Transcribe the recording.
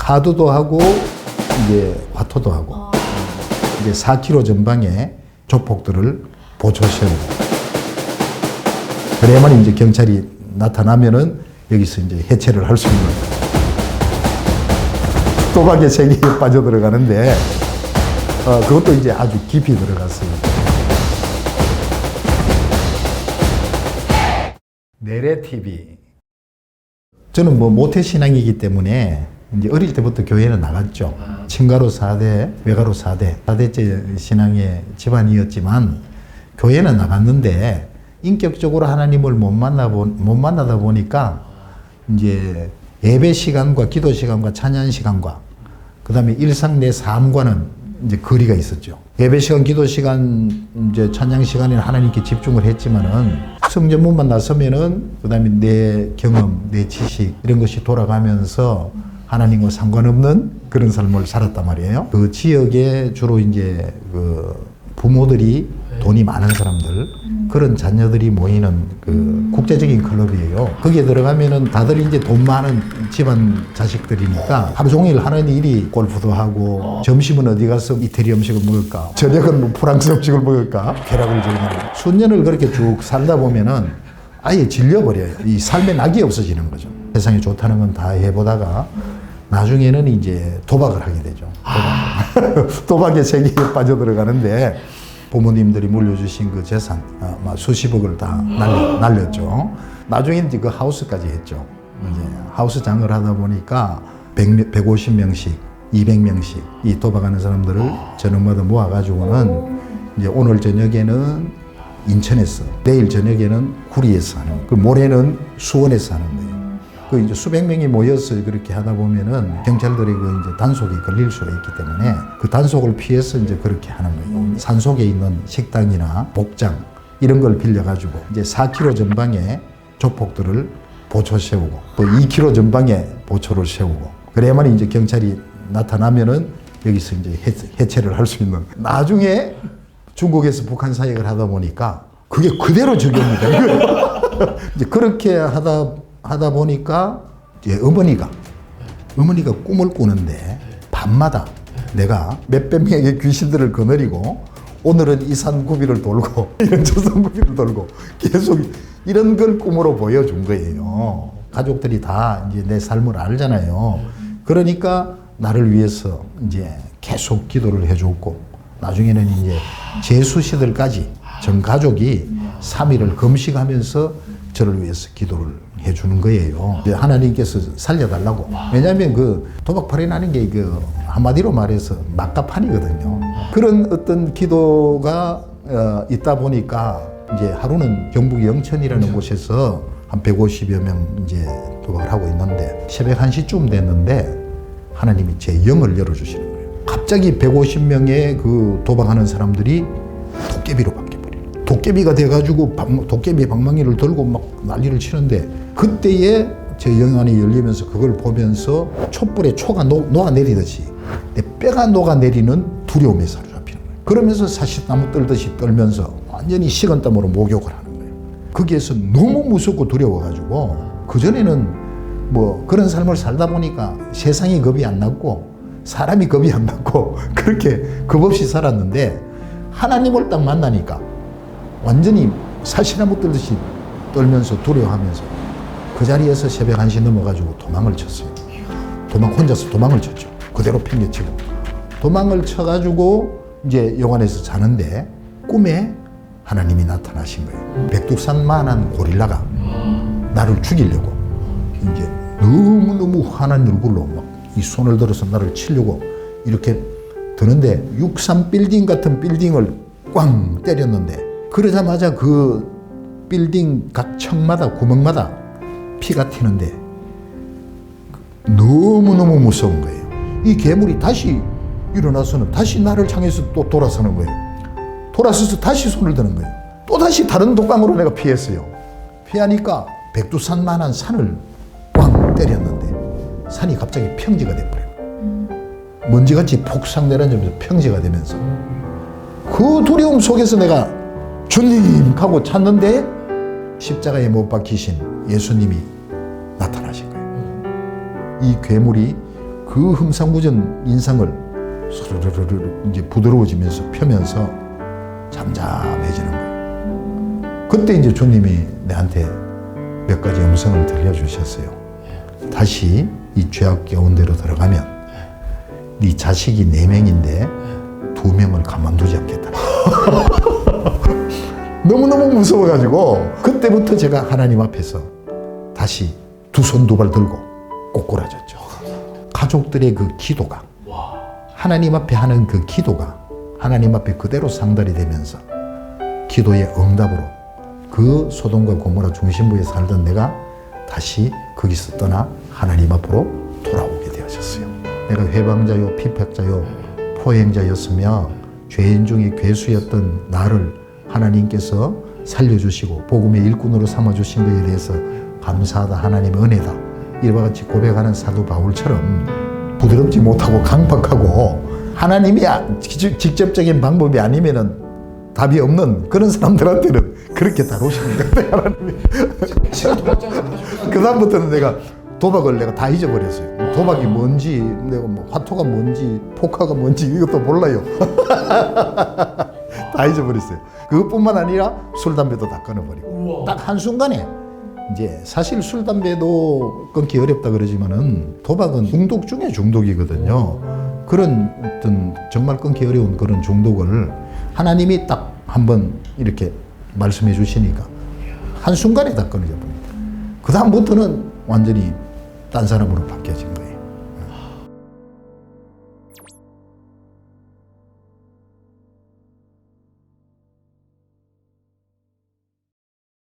카드도 하고 이제 화토도 하고 이제 4km 전방에 조폭들을 보초 세우고 그래야만 이제 경찰이 나타나면은 여기서 이제 해체를 할 수 있는 도박의 세계에 빠져들어가는데 그것도 이제 아주 깊이 들어갔어요. 내래TV. 저는 뭐 모태신앙이기 때문에 이제 어릴 때부터 교회는 나갔죠. 친가로 4대, 외가로 4대, 4대째 신앙의 집안이었지만 교회는 나갔는데 인격적으로 하나님을 못 만나다 보니까 이제 예배 시간과 기도 시간과 찬양 시간과 그 다음에 일상 내 삶과는 이제 거리가 있었죠. 예배 시간, 기도 시간, 이제 찬양 시간에는 하나님께 집중을 했지만은 성전문만 나서면은 그 다음에 내 경험, 내 지식 이런 것이 돌아가면서 하나님과 상관없는 그런 삶을 살았단 말이에요. 그 지역에 주로 이제 그 부모들이 돈이 많은 사람들, 그런 자녀들이 모이는 그 국제적인 클럽이에요. 거기에 들어가면은 다들 이제 돈 많은 집안 자식들이니까 하루 종일 하는 일이 골프도 하고, 점심은 어디 가서 이태리 음식을 먹을까, 저녁은 뭐 프랑스 음식을 먹을까, 쾌락을 즐기는. 수년을 그렇게 쭉 살다 보면은 아예 질려버려요. 이 삶에 낙이 없어지는 거죠. 세상이 좋다는 건 다 해보다가 나중에는 이제 도박을 하게 되죠. 도박의 세계에 빠져들어가는데 부모님들이 물려주신 그 재산 수십억을 다 날렸죠. 나중에 이제 그 하우스까지 했죠. 이제 하우스 장을 하다 보니까 150명씩 200명씩 이 도박하는 사람들을 저녁마다 모아가지고는 이제 오늘 저녁에는 인천에서, 내일 저녁에는 구리에서 하는, 그 모레는 수원에서 하는 거예요. 그 이제 수백 명이 모여서 그렇게 하다 보면은 경찰들이 그 이제 단속이 걸릴 수가 있기 때문에 그 단속을 피해서 이제 그렇게 하는 거예요. 산속에 있는 식당이나 복장 이런 걸 빌려가지고 이제 4km 전방에 조폭들을 보초 세우고 또 2km 전방에 보초를 세우고 그래야만 이제 경찰이 나타나면은 여기서 이제 해체를 할 수 있는. 나중에 중국에서 북한 사역을 하다 보니까 그게 그대로 적용이 된 거예요. 이제 그렇게 하다 보니까 이제 어머니가 꿈을 꾸는데 밤마다 내가 몇백 명의 귀신들을 거느리고 오늘은 이 산구비를 돌고 이런 저 산구비를 돌고 계속 이런 걸 꿈으로 보여준 거예요. 가족들이 다 이제 내 삶을 알잖아요. 그러니까 나를 위해서 이제 계속 기도를 해줬고 나중에는 이제 제수시들까지 전 가족이 3일을 금식하면서 저를 위해서 기도를 해주는 거예요. 하나님께서 살려달라고. 왜냐하면 그 도박팔이라는 게 그 한마디로 말해서 막가판이거든요. 그런 어떤 기도가 있다 보니까 이제 하루는 경북 영천이라는 곳에서 한 150여 명 이제 도박을 하고 있는데 새벽 1시쯤 됐는데 하나님이 제 영을 열어주시는 거예요. 갑자기 150명의 그 도박하는 사람들이 도깨비로 바뀌어버려요. 도깨비가 돼가지고 도깨비 방망이를 들고 막 난리를 치는데 그때에 제 영안이 열리면서 그걸 보면서 촛불에 초가 녹아내리듯이 내 뼈가 녹아내리는 두려움에 사로잡히는 거예요. 그러면서 사시나무 떨듯이 떨면서 완전히 식은땀으로 목욕을 하는 거예요. 거기에서 너무 무섭고 두려워가지고 그전에는 뭐 그런 삶을 살다 보니까 세상이 겁이 안 났고 사람이 겁이 안 났고 그렇게 겁 없이 살았는데 하나님을 딱 만나니까 완전히 사시나무 떨듯이 떨면서 두려워하면서 그 자리에서 새벽 1시 넘어가지고 도망을 쳤어요. 혼자서 도망을 쳤죠. 그대로 팽개치고 도망을 쳐가지고 이제 영안에서 자는데 꿈에 하나님이 나타나신 거예요. 백두산만한 고릴라가 나를 죽이려고 이제 너무너무 환한 얼굴로 막 이 손을 들어서 나를 치려고 이렇게 드는데 63 빌딩 같은 빌딩을 꽝 때렸는데 그러자마자 그 빌딩 각 층마다 구멍마다 피가 튀는데 너무너무 무서운 거예요. 이 괴물이 다시 일어나서는 다시 나를 향해서 또 돌아서는 거예요. 돌아서서 다시 손을 드는 거예요. 또 다시 다른 독강으로 내가 피했어요. 피하니까 백두산만한 산을 꽝 때렸는데 산이 갑자기 평지가 돼버려요. 먼지같이 폭삭 내려앉으면서 평지가 되면서 그 두려움 속에서 내가 주님 하고 찾는데 십자가에 못 박히신 예수님이 나타나신 거예요. 이 괴물이 그 그 흠상궂은 인상을 스르르르 이제 부드러워지면서 펴면서 잠잠해지는 거예요. 그때 이제 주님이 내한테 몇 가지 음성을 들려주셨어요. 다시 이 죄악 가운데로 들어가면 네 자식이 4명인데 2명을 가만두지 않겠다. 너무너무 무서워가지고 그때부터 제가 하나님 앞에서 다시 2손 2발 들고 꼬꾸라졌죠. 가족들의 그 기도가 하나님 앞에 하는 그 기도가 하나님 앞에 그대로 상달이 되면서 기도의 응답으로 그 소돔과 고모라 중심부에 살던 내가 다시 거기서 떠나 하나님 앞으로 돌아오게 되어졌어요. 내가 회방자요 피박자요 포행자였으며 죄인 중에 괴수였던 나를 하나님께서 살려주시고 복음의 일꾼으로 삼아주신 것에 대해서 감사하다, 하나님의 은혜다, 이와 같이 고백하는 사도 바울처럼 부드럽지 못하고 강박하고 하나님이 직접적인 방법이 아니면은 답이 없는 그런 사람들한테는 그렇게 다루시는 거예요. 하나님이. 그 다음부터는 내가 도박을 내가 다 잊어버렸어요. 도박이 뭔지, 내가 뭐 화토가 뭔지, 포카가 뭔지 이것도 몰라요. 다 잊어버렸어요. 그것뿐만 아니라 술, 담배도 다 끊어버리고. 딱 한순간에 이제 사실 술, 담배도 끊기 어렵다 그러지만은 도박은 중독 중에 중독이거든요. 그런 어떤 정말 끊기 어려운 그런 중독을 하나님이 딱 한번 이렇게 말씀해 주시니까 한순간에 다 끊어져 버립니다. 그 다음부터는 완전히 딴 사람으로 바뀌어집니다.